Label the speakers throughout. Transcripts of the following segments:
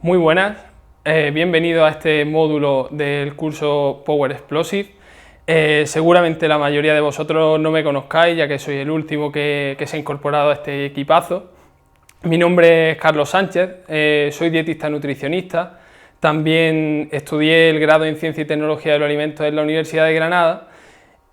Speaker 1: Muy buenas, bienvenido a este módulo del curso Power Explosive. Seguramente la mayoría de vosotros no me conozcáis, ya que soy el último que se ha incorporado a este equipazo. Mi nombre es Carlos Sánchez, soy dietista nutricionista, también estudié el grado en Ciencia y Tecnología de los Alimentos en la Universidad de Granada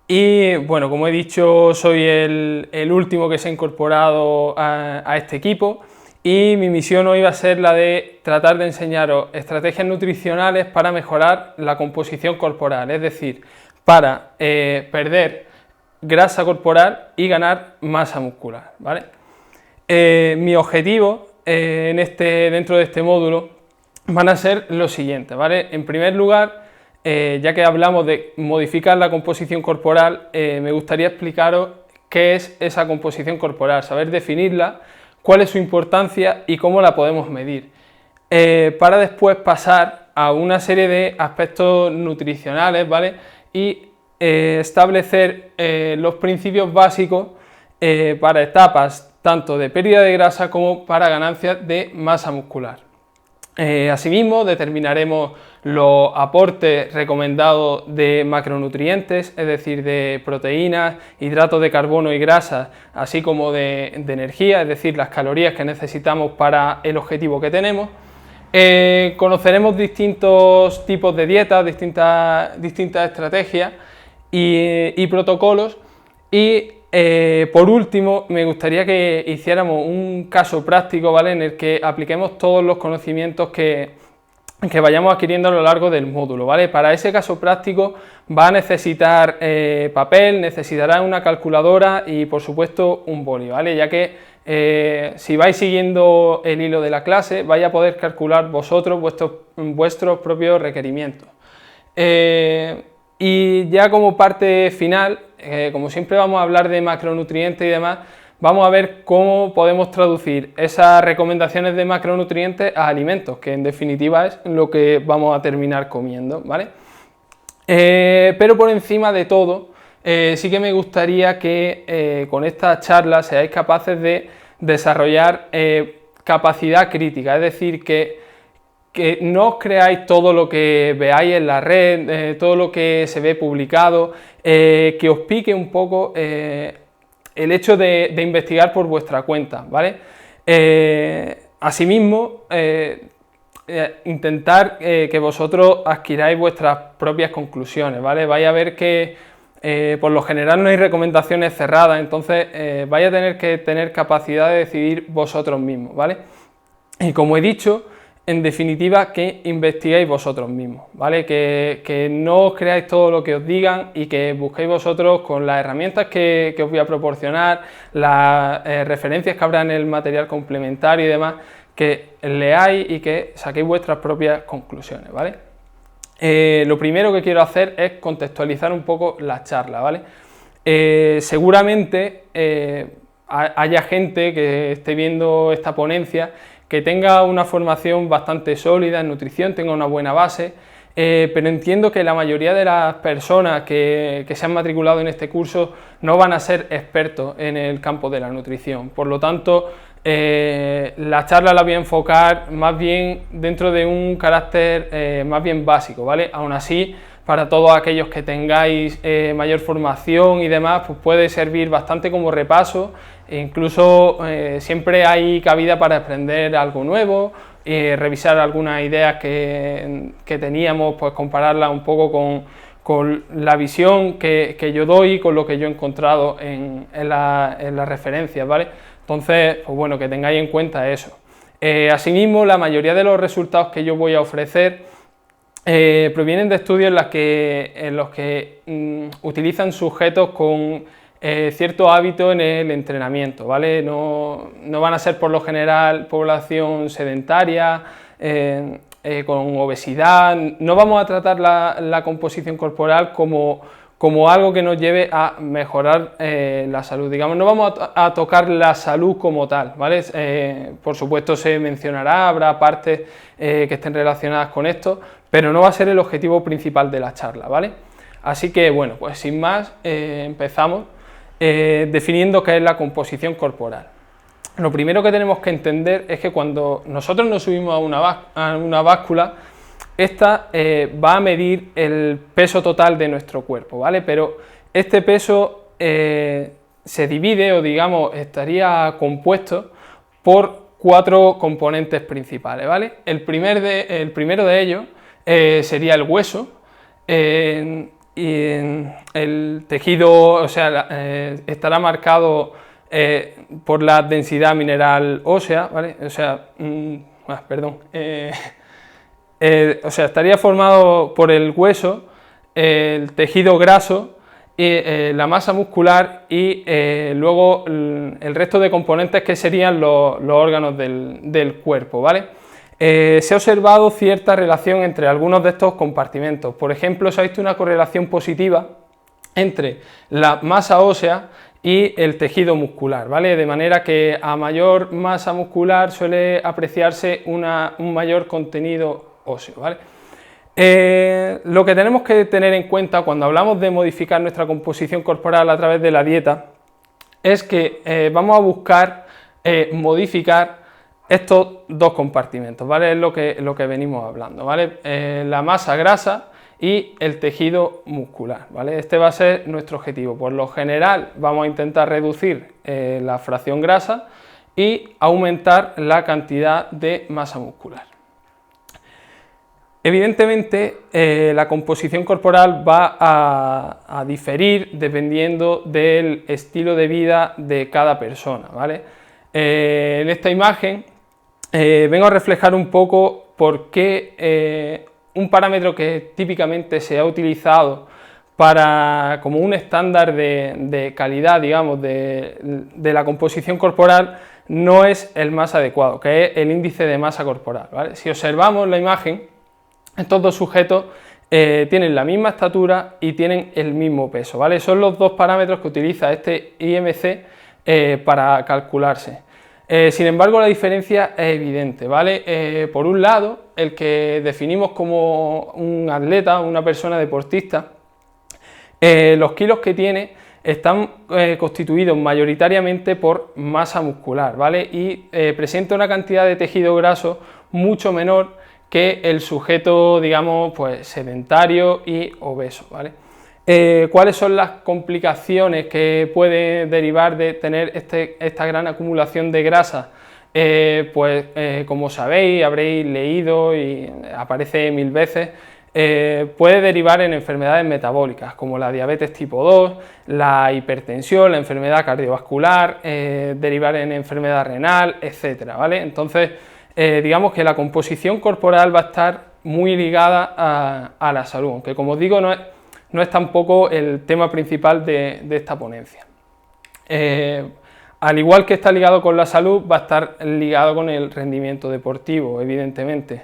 Speaker 1: y, bueno, como he dicho, soy el último que se ha incorporado a este equipo. Y mi misión hoy va a ser la de tratar de enseñaros estrategias nutricionales para mejorar la composición corporal, es decir, para perder grasa corporal y ganar masa muscular, ¿vale? Mi objetivo dentro de este módulo van a ser los siguientes, ¿vale? En primer lugar, ya que hablamos de modificar la composición corporal, me gustaría explicaros qué es esa composición corporal, saber definirla, cuál es su importancia y cómo la podemos medir, para después pasar a una serie de aspectos nutricionales, ¿vale? Y establecer los principios básicos para etapas tanto de pérdida de grasa como para ganancias de masa muscular. Asimismo, determinaremos los aportes recomendados de macronutrientes, es decir, de proteínas, hidratos de carbono y grasas, así como de energía, es decir, las calorías que necesitamos para el objetivo que tenemos. Conoceremos distintos tipos de dietas, distintas estrategias y protocolos. Y por último, me gustaría que hiciéramos un caso práctico, ¿vale?, en el que apliquemos todos los conocimientos que vayamos adquiriendo a lo largo del módulo, ¿vale? Para ese caso práctico va a necesitar papel, necesitará una calculadora y, por supuesto, un boli, ¿vale? Ya que si vais siguiendo el hilo de la clase, vais a poder calcular vosotros vuestros propios requerimientos. Y ya como parte final, como siempre vamos a hablar de macronutrientes y demás, vamos a ver cómo podemos traducir esas recomendaciones de macronutrientes a alimentos, que en definitiva es lo que vamos a terminar comiendo, ¿vale? Pero por encima de todo, sí que me gustaría que con esta charla seáis capaces de desarrollar capacidad crítica, es decir, que no os creáis todo lo que veáis en la red, todo lo que se ve publicado, que os pique un poco el hecho de investigar por vuestra cuenta, ¿vale? Asimismo, intentar que vosotros adquiráis vuestras propias conclusiones, ¿vale? Vais a ver que por lo general no hay recomendaciones cerradas, entonces vais a tener que tener capacidad de decidir vosotros mismos, ¿vale? Y como he dicho, en definitiva, que investiguéis vosotros mismos, ¿vale? Que no os creáis todo lo que os digan y que busquéis vosotros con las herramientas que os voy a proporcionar, las referencias que habrá en el material complementario y demás, que leáis y que saquéis vuestras propias conclusiones, ¿vale? Lo primero que quiero hacer es contextualizar un poco la charla, ¿vale? Seguramente haya gente que esté viendo esta ponencia que tenga una formación bastante sólida en nutrición, tenga una buena base, pero entiendo que la mayoría de las personas que se han matriculado en este curso no van a ser expertos en el campo de la nutrición. Por lo tanto, la charla la voy a enfocar más bien dentro de un carácter más bien básico, ¿vale? Aún así, para todos aquellos que tengáis mayor formación y demás, pues puede servir bastante como repaso. E incluso siempre hay cabida para aprender algo nuevo, revisar algunas ideas que teníamos, pues compararlas un poco con la visión que yo doy, con lo que yo he encontrado en las referencias, ¿vale? Entonces, pues bueno, que tengáis en cuenta eso. Asimismo, la mayoría de los resultados que yo voy a ofrecer provienen de estudios en los que utilizan sujetos con cierto hábito en el entrenamiento, ¿vale? No van a ser por lo general población sedentaria, con obesidad. No vamos a tratar la composición corporal como algo que nos lleve a mejorar la salud, digamos, no vamos a tocar la salud como tal, ¿vale? Por supuesto se mencionará, habrá partes que estén relacionadas con esto, pero no va a ser el objetivo principal de la charla, ¿vale? Así que, bueno, pues sin más, empezamos definiendo qué es la composición corporal. lo primero que tenemos que entender es que cuando nosotros nos subimos a una báscula, esta va a medir el peso total de nuestro cuerpo, ¿vale? Pero este peso se divide, o digamos, estaría compuesto por 4 componentes principales, ¿vale? El primero de ellos sería el hueso, y el tejido, o sea, estará marcado por la densidad mineral ósea, ¿vale? O sea, o sea, estaría formado por el hueso, el tejido graso, y la masa muscular y luego el resto de componentes que serían los órganos del cuerpo, ¿vale? Se ha observado cierta relación entre algunos de estos compartimentos. Por ejemplo, se ha visto una correlación positiva entre la masa ósea y el tejido muscular, ¿vale? De manera que a mayor masa muscular suele apreciarse un mayor contenido óseo, ¿vale? Lo que tenemos que tener en cuenta cuando hablamos de modificar nuestra composición corporal a través de la dieta es que vamos a buscar modificar estos 2 compartimentos, ¿vale? Es lo que venimos hablando, ¿vale? La masa grasa y el tejido muscular, ¿vale? Este va a ser nuestro objetivo. Por lo general vamos a intentar reducir la fracción grasa y aumentar la cantidad de masa muscular. Evidentemente, la composición corporal va a diferir dependiendo del estilo de vida de cada persona, ¿vale? En esta imagen vengo a reflejar un poco por qué un parámetro que típicamente se ha utilizado como un estándar de calidad, digamos, de la composición corporal no es el más adecuado, que es el índice de masa corporal, ¿vale? Si observamos la imagen, estos 2 sujetos tienen la misma estatura y tienen el mismo peso, ¿vale? Son los 2 parámetros que utiliza este IMC para calcularse. Sin embargo, la diferencia es evidente, ¿vale? Por un lado, el que definimos como un atleta, una persona deportista, los kilos que tiene están constituidos mayoritariamente por masa muscular, ¿vale? Y presenta una cantidad de tejido graso mucho menor que el sujeto, digamos, pues sedentario y obeso, ¿vale? ¿Cuáles son las complicaciones que puede derivar de tener esta gran acumulación de grasa? Como sabéis, habréis leído y aparece 1000 veces, puede derivar en enfermedades metabólicas como la diabetes tipo 2, la hipertensión, la enfermedad cardiovascular, derivar en enfermedad renal, etcétera, ¿vale? Entonces, digamos que la composición corporal va a estar muy ligada a la salud, aunque como os digo no es tampoco el tema principal de esta ponencia. Al igual que está ligado con la salud, va a estar ligado con el rendimiento deportivo, evidentemente.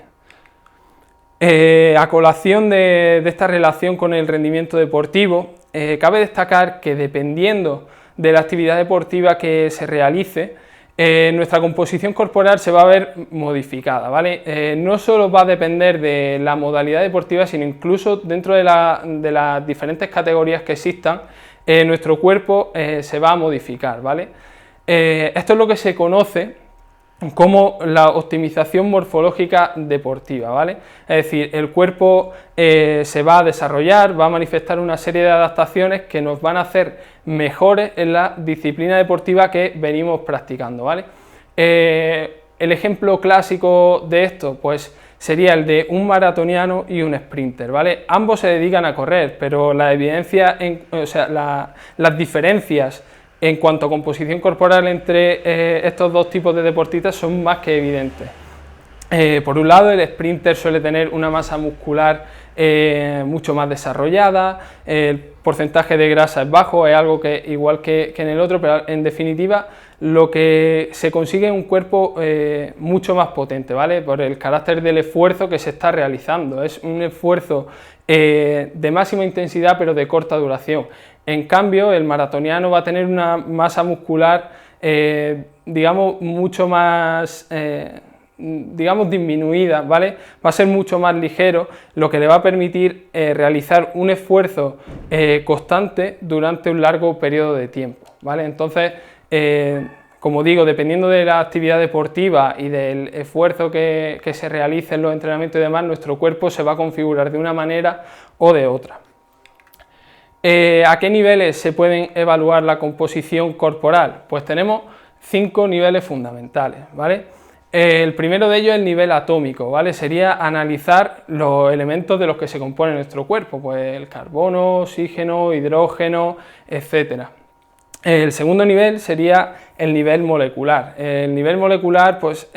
Speaker 1: A colación de esta relación con el rendimiento deportivo, cabe destacar que dependiendo de la actividad deportiva que se realice, nuestra composición corporal se va a ver modificada, ¿vale? No solo va a depender de la modalidad deportiva, sino incluso dentro de las diferentes categorías que existan, nuestro cuerpo se va a modificar, ¿vale? Esto es lo que se conoce como la optimización morfológica deportiva, ¿vale? Es decir, el cuerpo se va a desarrollar, va a manifestar una serie de adaptaciones que nos van a hacer mejores en la disciplina deportiva que venimos practicando, ¿vale? El ejemplo clásico de esto, pues, sería el de un maratoniano y un sprinter, ¿vale? Ambos se dedican a correr, pero la evidencia, las diferencias en cuanto a composición corporal entre estos 2 tipos de deportistas son más que evidentes. Por un lado, el sprinter suele tener una masa muscular mucho más desarrollada, el porcentaje de grasa es bajo, es algo que igual que en el otro, pero en definitiva lo que se consigue es un cuerpo mucho más potente, ¿vale? Por el carácter del esfuerzo que se está realizando, es un esfuerzo de máxima intensidad pero de corta duración. En cambio, el maratoniano va a tener una masa muscular, digamos, mucho más, digamos, disminuida, ¿vale? Va a ser mucho más ligero, lo que le va a permitir realizar un esfuerzo constante durante un largo periodo de tiempo, ¿vale? Entonces, como digo, dependiendo de la actividad deportiva y del esfuerzo que se realice en los entrenamientos y demás, nuestro cuerpo se va a configurar de una manera o de otra. ¿A qué niveles se pueden evaluar la composición corporal? Pues tenemos 5 niveles fundamentales, ¿vale? El primero de ellos es el nivel atómico, ¿vale? Sería analizar los elementos de los que se compone nuestro cuerpo, pues el carbono, oxígeno, hidrógeno, etcétera. El segundo nivel sería el nivel molecular. El nivel molecular, pues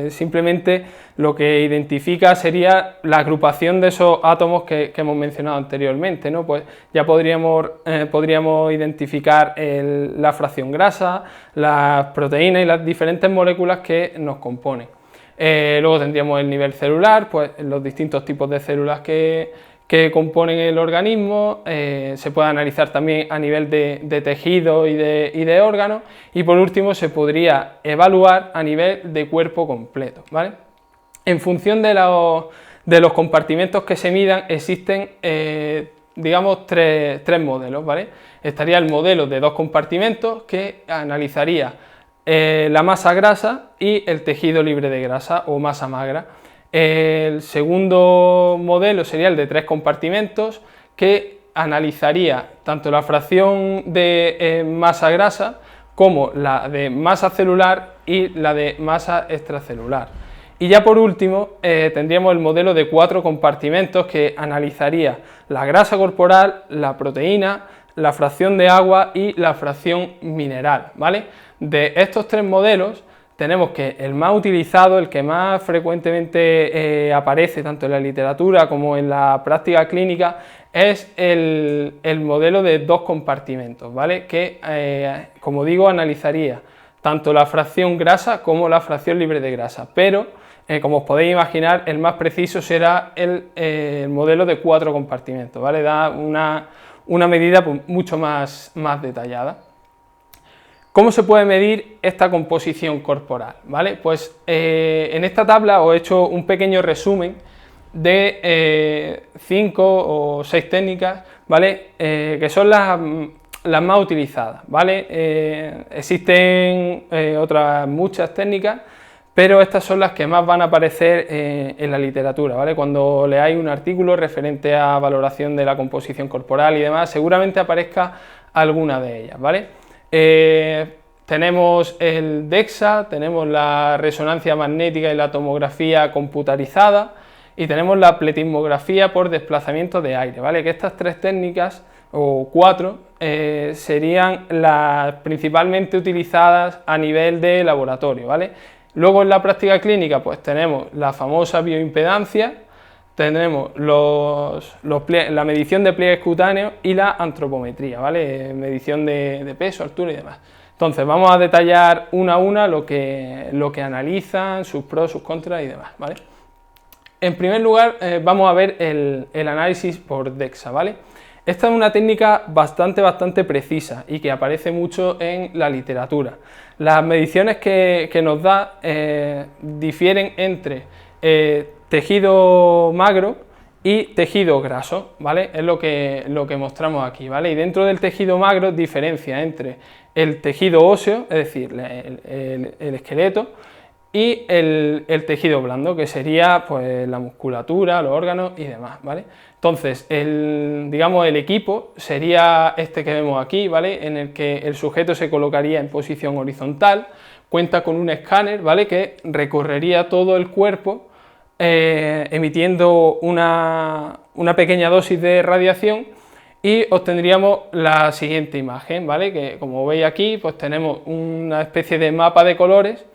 Speaker 1: simplemente lo que identifica sería la agrupación de esos átomos que hemos mencionado anteriormente, ¿no? Pues ya podríamos identificar la fracción grasa, las proteínas y las diferentes moléculas que nos componen. Luego tendríamos el nivel celular, pues los distintos tipos de células que componen el organismo, se puede analizar también a nivel de tejido y de órganos, y por último se podría evaluar a nivel de cuerpo completo, ¿vale? En función de los compartimentos que se midan existen, digamos, tres modelos, ¿vale? Estaría el modelo de 2 compartimentos que analizaría la masa grasa y el tejido libre de grasa o masa magra. El segundo modelo sería el de 3 compartimentos que analizaría tanto la fracción de masa grasa como la de masa celular y la de masa extracelular. Y ya por último tendríamos el modelo de 4 compartimentos que analizaría la grasa corporal, la proteína, la fracción de agua y la fracción mineral, ¿vale? De estos 3 modelos tenemos que el más utilizado, el que más frecuentemente aparece tanto en la literatura como en la práctica clínica, es el modelo de 2 compartimentos, ¿vale? Que, como digo, analizaría tanto la fracción grasa como la fracción libre de grasa, pero, como os podéis imaginar, el más preciso será el modelo de 4 compartimentos, ¿vale? Da una medida pues, mucho más detallada. ¿Cómo se puede medir esta composición corporal? ¿Vale? Pues en esta tabla os he hecho un pequeño resumen de 5 o 6 técnicas, ¿vale? Que son las más utilizadas, ¿vale? Existen otras muchas técnicas, pero estas son las que más van a aparecer en la literatura, ¿vale? Cuando leáis un artículo referente a valoración de la composición corporal y demás, seguramente aparezca alguna de ellas, ¿vale? Tenemos el DEXA, tenemos la resonancia magnética y la tomografía computarizada y tenemos la pletismografía por desplazamiento de aire, ¿vale? Que estas 3 técnicas, o 4, serían las principalmente utilizadas a nivel de laboratorio, ¿vale? Luego en la práctica clínica pues tenemos la famosa bioimpedancia, tenemos la medición de pliegues cutáneos y la antropometría, ¿vale? Medición de peso, altura y demás. Entonces vamos a detallar una a una lo que analizan, sus pros, sus contras y demás, ¿vale? En primer lugar vamos a ver el análisis por DEXA, ¿vale? Esta es una técnica bastante precisa y que aparece mucho en la literatura. Las mediciones que nos da difieren entre tejido magro y tejido graso, ¿vale? Es lo que mostramos aquí, ¿vale? Y dentro del tejido magro diferencia entre el tejido óseo, es decir, el esqueleto, y el tejido blando, que sería pues la musculatura, los órganos y demás, ¿vale? Entonces, digamos, el equipo sería este que vemos aquí, ¿vale? En el que el sujeto se colocaría en posición horizontal, cuenta con un escáner, ¿vale? Que recorrería todo el cuerpo, emitiendo una pequeña dosis de radiación y obtendríamos la siguiente imagen, ¿vale? Que como veis aquí, pues tenemos una especie de mapa de colores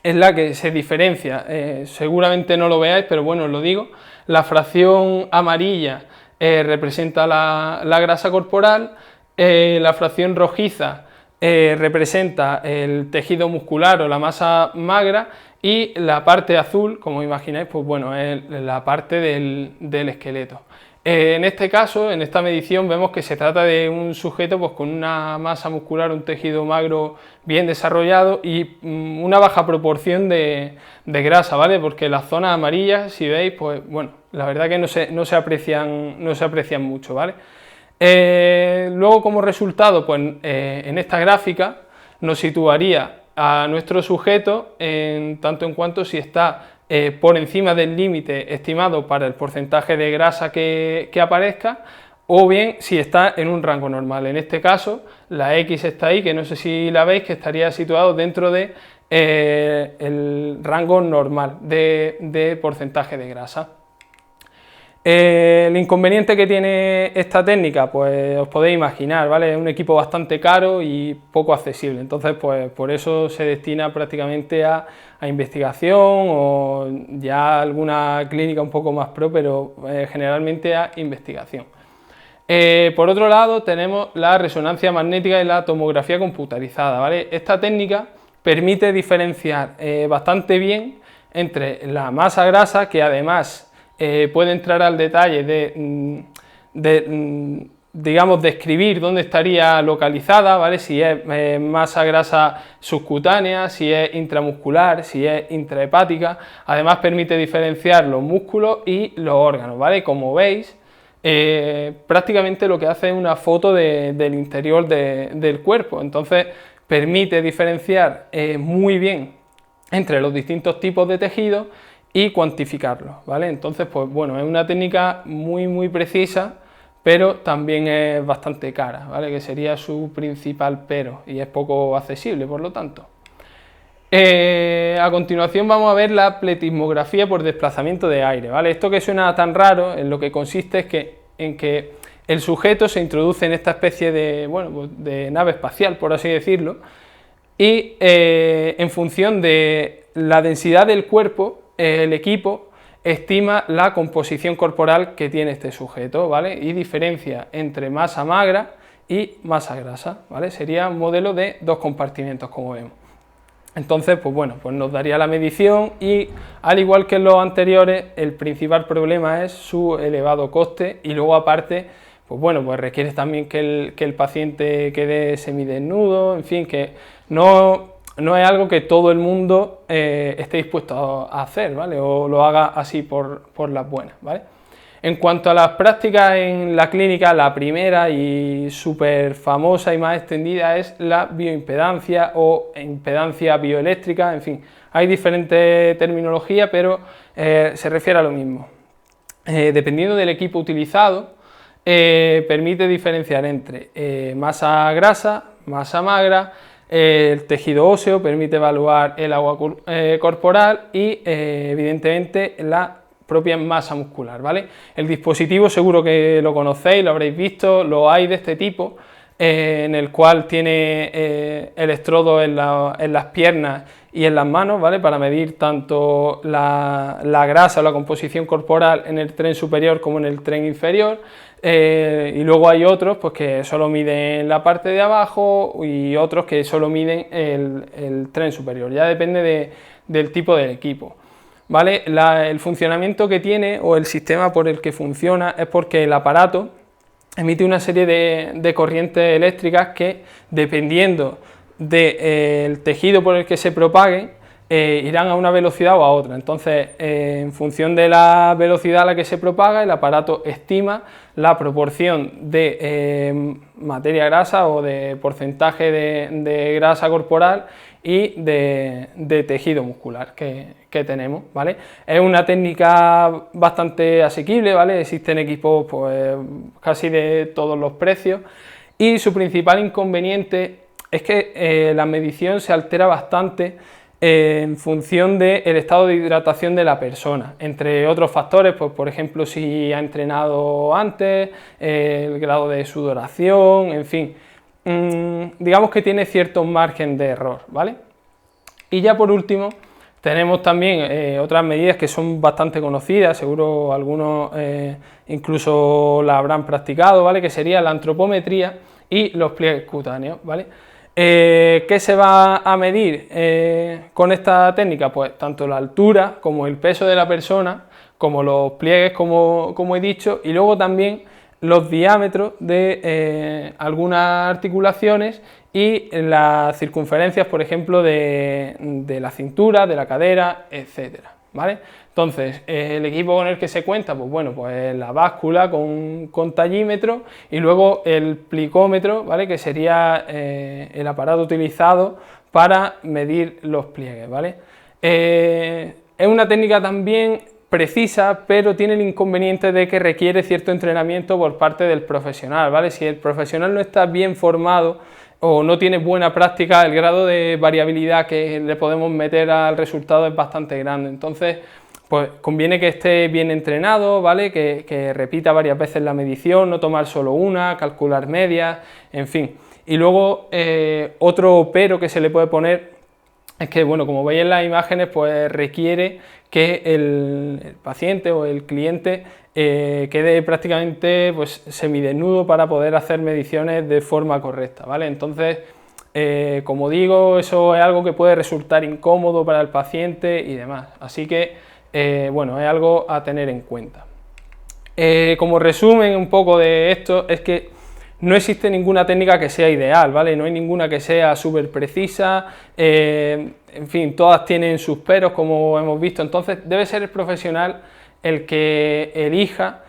Speaker 1: en la que se diferencia, seguramente no lo veáis, pero bueno, os lo digo, la fracción amarilla representa la grasa corporal, la fracción rojiza representa el tejido muscular o la masa magra, y la parte azul, como imagináis, pues bueno, es la parte del esqueleto. En este caso, en esta medición, vemos que se trata de un sujeto pues, con una masa muscular, un tejido magro bien desarrollado y una baja proporción de grasa, ¿vale? Porque las zonas amarillas, si veis, pues bueno, la verdad que no se aprecian mucho, ¿vale? Luego, como resultado, pues en esta gráfica nos situaría a nuestro sujeto en tanto en cuanto si está por encima del límite estimado para el porcentaje de grasa que aparezca, o bien si está en un rango normal. En este caso, la X está ahí, que no sé si la veis, que estaría situado dentro de el rango normal de porcentaje de grasa. El inconveniente que tiene esta técnica, pues os podéis imaginar, ¿vale? Es un equipo bastante caro y poco accesible, entonces pues por eso se destina prácticamente a investigación o ya alguna clínica un poco más pro, pero generalmente a investigación. Por otro lado tenemos la resonancia magnética y la tomografía computarizada, ¿vale? Esta técnica permite diferenciar bastante bien entre la masa grasa, que además puede entrar al detalle de digamos, describir dónde estaría localizada, ¿vale? Si es masa grasa subcutánea, si es intramuscular, si es intrahepática. Además permite diferenciar los músculos y los órganos, ¿vale? Como veis, prácticamente lo que hace es una foto del interior del cuerpo, entonces permite diferenciar muy bien entre los distintos tipos de tejidos y cuantificarlos, ¿vale? Entonces, pues bueno, es una técnica muy precisa, pero también es bastante cara, ¿vale? Que sería su principal pero, y es poco accesible, por lo tanto. A continuación vamos a ver la pletismografía por desplazamiento de aire, ¿vale? Esto que suena tan raro, en lo que consiste es en que el sujeto se introduce en esta especie de, bueno, pues de nave espacial, por así decirlo, y en función de la densidad del cuerpo, el equipo estima la composición corporal que tiene este sujeto, ¿vale? Y diferencia entre masa magra y masa grasa, ¿vale? Sería un modelo de dos compartimentos, como vemos. Entonces, pues bueno, pues nos daría la medición y, al igual que en los anteriores, el principal problema es su elevado coste y luego aparte, pues bueno, pues requiere también que el paciente quede semidesnudo, en fin, que no es algo que todo el mundo esté dispuesto a hacer, ¿vale? O lo haga así por las buenas, ¿vale? En cuanto a las prácticas en la clínica, la primera y súper famosa y más extendida es la bioimpedancia o impedancia bioeléctrica, en fin, hay diferentes terminologías, pero se refiere a lo mismo. Dependiendo del equipo utilizado, permite diferenciar entre masa grasa, masa magra, el tejido óseo, permite evaluar el agua corporal y evidentemente la propia masa muscular, ¿vale? El dispositivo seguro que lo conocéis, lo habréis visto, lo hay de este tipo, en el cual tiene electrodos en las piernas y en las manos, ¿vale? Para medir tanto la grasa o la composición corporal en el tren superior como en el tren inferior. Y luego hay otros pues, que solo miden la parte de abajo y otros que solo miden el tren superior, ya depende del tipo del equipo. ¿Vale? El funcionamiento que tiene o el sistema por el que funciona es porque el aparato emite una serie de corrientes eléctricas que, dependiendo del tejido por el que se propaguen, irán a una velocidad o a otra. Entonces, en función de la velocidad a la que se propaga, el aparato estima la proporción de materia grasa o de porcentaje de grasa corporal y de tejido muscular que tenemos, ¿vale? Es una técnica bastante asequible, ¿vale? Existen equipos pues, casi de todos los precios y su principal inconveniente es que la medición se altera bastante en función del estado de hidratación de la persona, entre otros factores, pues por ejemplo si ha entrenado antes, el grado de sudoración, en fin, digamos que tiene cierto margen de error, ¿vale? Y ya por último tenemos también otras medidas que son bastante conocidas, seguro algunos incluso la habrán practicado, ¿vale? Que sería la antropometría y los pliegues cutáneos, ¿vale? ¿Qué se va a medir con esta técnica? Pues tanto la altura como el peso de la persona, como los pliegues, como he dicho, y luego también los diámetros de algunas articulaciones y las circunferencias, por ejemplo, de la cintura, de la cadera, etcétera, ¿vale? Entonces, el equipo con el que se cuenta, pues bueno, pues la báscula con tallímetro y luego el plicómetro, ¿vale? Que sería el aparato utilizado para medir los pliegues, ¿vale? Es una técnica también precisa, pero tiene el inconveniente de que requiere cierto entrenamiento por parte del profesional, ¿vale? Si el profesional no está bien formado o no tiene buena práctica, el grado de variabilidad que le podemos meter al resultado es bastante grande. Entonces, pues conviene que esté bien entrenado, ¿vale? Que repita varias veces la medición, no tomar solo una, calcular medias, en fin. Y luego, otro pero que se le puede poner es que, bueno, como veis en las imágenes, pues requiere que el paciente o el cliente quede prácticamente pues, semidesnudo para poder hacer mediciones de forma correcta, ¿vale? Entonces, como digo, eso es algo que puede resultar incómodo para el paciente y demás, así que, bueno, es algo a tener en cuenta. Como resumen un poco de esto, es que no existe ninguna técnica que sea ideal, ¿vale? No hay ninguna que sea súper precisa, en fin, todas tienen sus peros, como hemos visto, entonces debe ser el profesional el que elija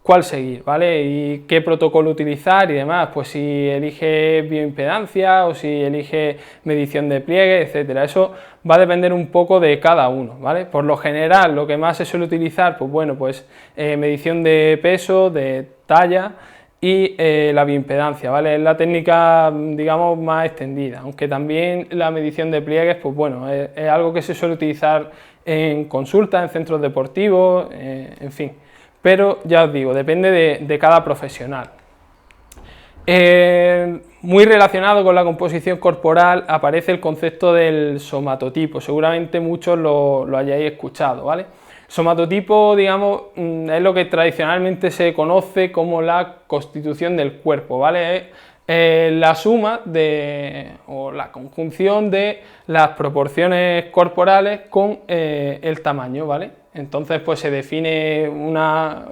Speaker 1: cuál seguir, ¿vale? Y qué protocolo utilizar y demás, pues si elige bioimpedancia o si elige medición de pliegue, etcétera. Eso va a depender un poco de cada uno, ¿vale? Por lo general, lo que más se suele utilizar, pues bueno, pues medición de peso, de talla y la bioimpedancia, ¿vale? Es la técnica, digamos, más extendida, aunque también la medición de pliegues, pues bueno, es algo que se suele utilizar en consultas, en centros deportivos, en fin. Pero ya os digo, depende de cada profesional. Muy relacionado con la composición corporal aparece el concepto del somatotipo, seguramente muchos lo hayáis escuchado, ¿vale? Somatotipo, digamos, es lo que tradicionalmente se conoce como la constitución del cuerpo, ¿vale? Es la suma o la conjunción de las proporciones corporales con el tamaño, ¿vale? Entonces, pues se define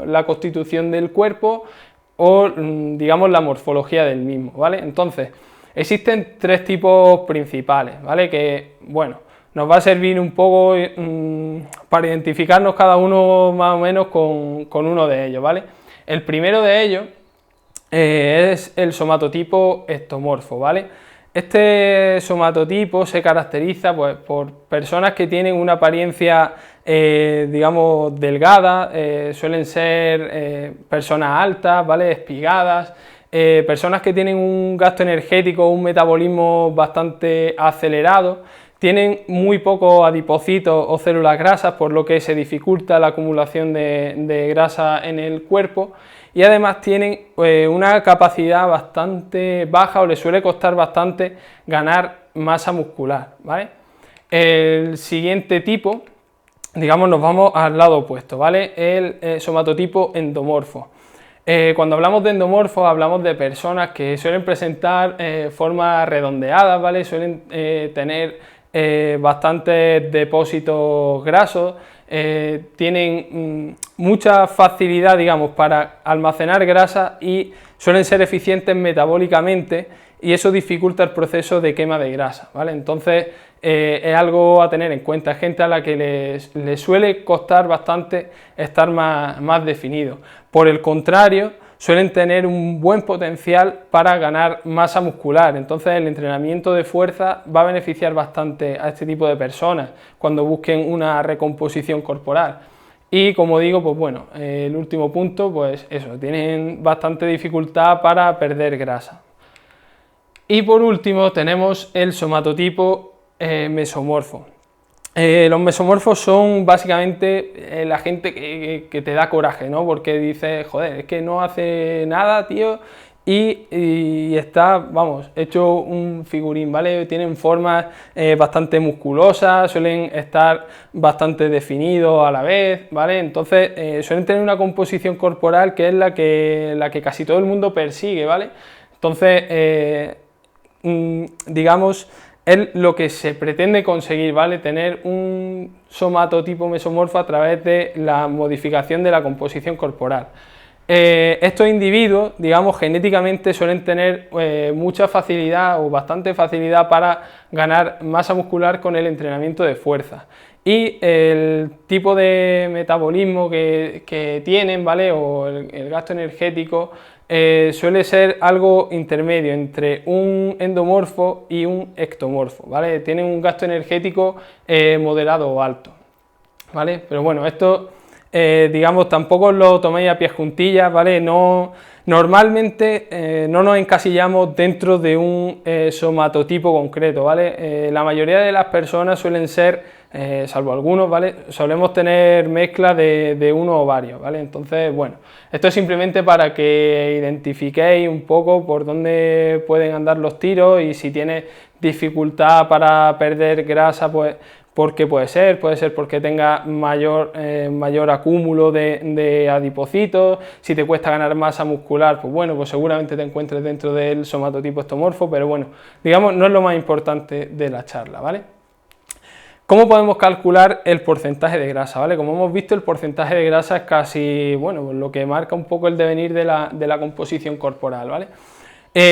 Speaker 1: la constitución del cuerpo o, digamos, la morfología del mismo, ¿vale? Entonces, existen tres tipos principales, ¿vale? Que, bueno, nos va a servir un poco para identificarnos cada uno más o menos con uno de ellos, ¿vale? El primero de ellos es el somatotipo ectomorfo, ¿vale? Este somatotipo se caracteriza pues, por personas que tienen una apariencia, digamos, delgada, suelen ser personas altas, ¿vale? Espigadas, personas que tienen un gasto energético, un metabolismo bastante acelerado, tienen muy pocos adipocitos o células grasas, por lo que se dificulta la acumulación de grasa en el cuerpo, y además tienen una capacidad bastante baja o les suele costar bastante ganar masa muscular, ¿vale? El siguiente tipo, digamos, nos vamos al lado opuesto, ¿vale? El somatotipo endomorfo. Cuando hablamos de endomorfo hablamos de personas que suelen presentar formas redondeadas, ¿vale? Suelen tener bastantes depósitos grasos, tienen mucha facilidad, digamos, para almacenar grasa y suelen ser eficientes metabólicamente, y eso dificulta el proceso de quema de grasa, ¿vale? Entonces es algo a tener en cuenta, es gente a la que les suele costar bastante estar más definido. Por el contrario, suelen tener un buen potencial para ganar masa muscular, entonces el entrenamiento de fuerza va a beneficiar bastante a este tipo de personas cuando busquen una recomposición corporal. Y como digo, pues bueno, el último punto, pues eso, tienen bastante dificultad para perder grasa. Y por último tenemos el somatotipo mesomorfo. Los mesomorfos son básicamente la gente que te da coraje, ¿no? Porque dices, joder, es que no hace nada, tío, y está, vamos, hecho un figurín, ¿vale? Tienen formas bastante musculosas, suelen estar bastante definidos a la vez, ¿vale? Entonces suelen tener una composición corporal que es la que casi todo el mundo persigue, ¿vale? Entonces, digamos, es lo que se pretende conseguir, ¿vale? Tener un somatotipo mesomorfo a través de la modificación de la composición corporal. Estos individuos, digamos, genéticamente suelen tener mucha facilidad o bastante facilidad para ganar masa muscular con el entrenamiento de fuerza. y el tipo de metabolismo que tienen, ¿vale? O el gasto energético suele ser algo intermedio entre un endomorfo y un ectomorfo, ¿vale? Tienen un gasto energético moderado o alto, ¿vale? Pero bueno, esto digamos tampoco lo toméis a pies juntillas, ¿vale? No, normalmente no nos encasillamos dentro de un somatotipo concreto, ¿vale? La mayoría de las personas suelen ser, salvo algunos, ¿vale? Solemos tener mezcla de uno o varios, ¿vale? Entonces, bueno, esto es simplemente para que identifiquéis un poco por dónde pueden andar los tiros y si tienes dificultad para perder grasa, pues porque puede ser porque tenga mayor acúmulo de adipocitos. Si te cuesta ganar masa muscular, pues bueno, pues seguramente te encuentres dentro del somatotipo ectomorfo, pero bueno, digamos, no es lo más importante de la charla, ¿vale? ¿Cómo podemos calcular el porcentaje de grasa? ¿Vale? Como hemos visto, el porcentaje de grasa es casi, bueno, pues lo que marca un poco el devenir de la composición corporal, ¿vale?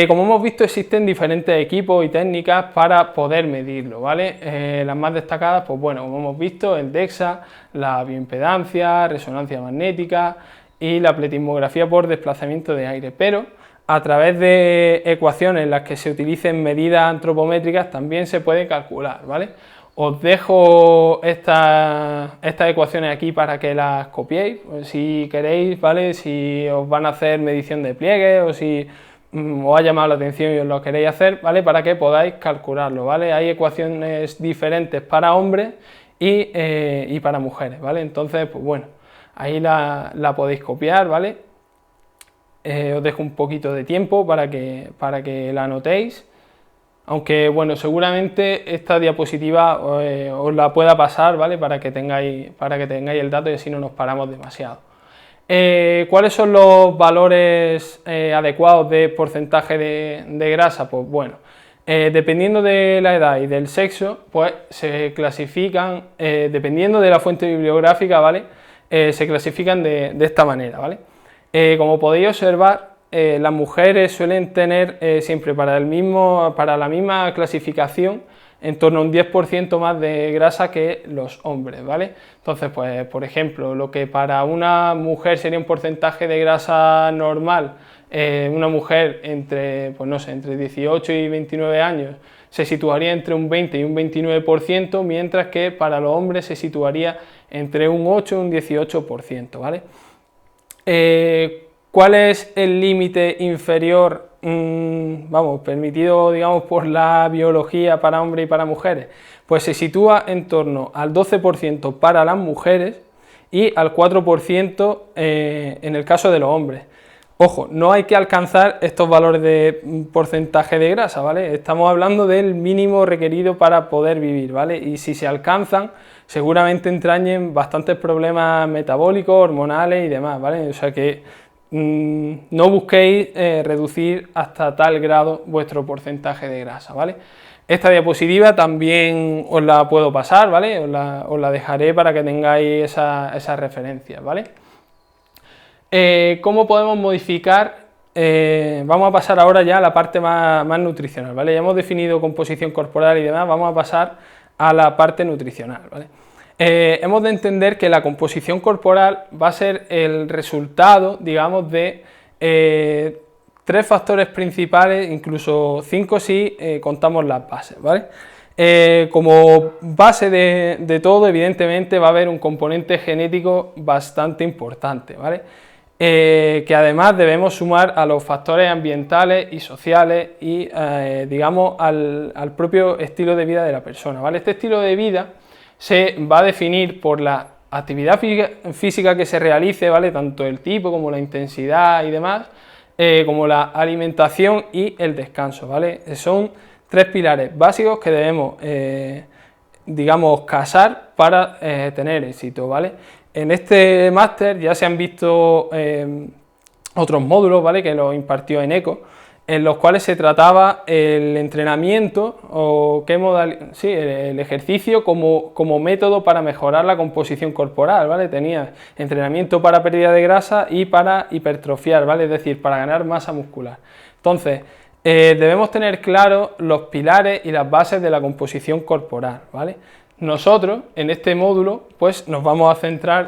Speaker 1: Como hemos visto, existen diferentes equipos y técnicas para poder medirlo, ¿vale? Las más destacadas, pues bueno, como hemos visto, el DEXA, la bioimpedancia, resonancia magnética y la pletismografía por desplazamiento de aire, pero a través de ecuaciones en las que se utilicen medidas antropométricas también se puede calcular, ¿vale? Os dejo estas ecuaciones aquí para que las copiéis, si queréis, ¿vale? Si os van a hacer medición de pliegues o si os ha llamado la atención y os lo queréis hacer, ¿vale? Para que podáis calcularlo, ¿vale? Hay ecuaciones diferentes para hombres y para mujeres, ¿vale? Entonces, pues bueno, ahí la podéis copiar, ¿vale? Os dejo un poquito de tiempo para que la anotéis, aunque bueno, seguramente esta diapositiva os la pueda pasar, ¿vale? Para que tengáis el dato y así no nos paramos demasiado. ¿Cuáles son los valores adecuados de porcentaje de grasa? Pues bueno, dependiendo de la edad y del sexo, pues se clasifican, dependiendo de la fuente bibliográfica, ¿vale? Se clasifican de esta manera, ¿vale? Como podéis observar, las mujeres suelen tener siempre para la misma clasificación en torno a un 10% más de grasa que los hombres, ¿vale? Entonces, pues, por ejemplo, lo que para una mujer sería un porcentaje de grasa normal, una mujer entre, pues no sé, entre 18 y 29 años se situaría entre un 20 y un 29%, mientras que para los hombres se situaría entre un 8 y un 18%, ¿vale? ¿Cuál es el límite inferior permitido, digamos, por la biología para hombres y para mujeres? Pues se sitúa en torno al 12% para las mujeres y al 4% en el caso de los hombres. Ojo, no hay que alcanzar estos valores de porcentaje de grasa, ¿vale? Estamos hablando del mínimo requerido para poder vivir, ¿vale? Y si se alcanzan, seguramente entrañen bastantes problemas metabólicos, hormonales y demás, ¿vale? O sea que no busquéis reducir hasta tal grado vuestro porcentaje de grasa, ¿vale? Esta diapositiva también os la puedo pasar, ¿vale? Os la dejaré para que tengáis esas referencias, ¿vale? ¿Cómo podemos modificar? Vamos a pasar ahora ya a la parte más nutricional, ¿vale? Ya hemos definido composición corporal y demás, vamos a pasar a la parte nutricional, ¿vale? Hemos de entender que la composición corporal va a ser el resultado, digamos, de 3 factores principales, incluso 5 si contamos las bases, ¿vale? Como base de todo, evidentemente, va a haber un componente genético bastante importante, ¿vale? Que además debemos sumar a los factores ambientales y sociales y, digamos, al propio estilo de vida de la persona, ¿vale? Este estilo de vida se va a definir por la actividad física que se realice, ¿vale? Tanto el tipo como la intensidad y demás, como la alimentación y el descanso, ¿vale? Son 3 pilares básicos que debemos, digamos, casar para tener éxito, ¿vale? En este máster ya se han visto otros módulos, ¿vale? Que los impartió Eneco, en los cuales se trataba el entrenamiento o el ejercicio como método para mejorar la composición corporal, ¿vale? Tenía entrenamiento para pérdida de grasa y para hipertrofiar, ¿vale? Es decir, para ganar masa muscular. Entonces, debemos tener claros los pilares y las bases de la composición corporal, ¿vale? Nosotros, en este módulo, pues nos vamos a centrar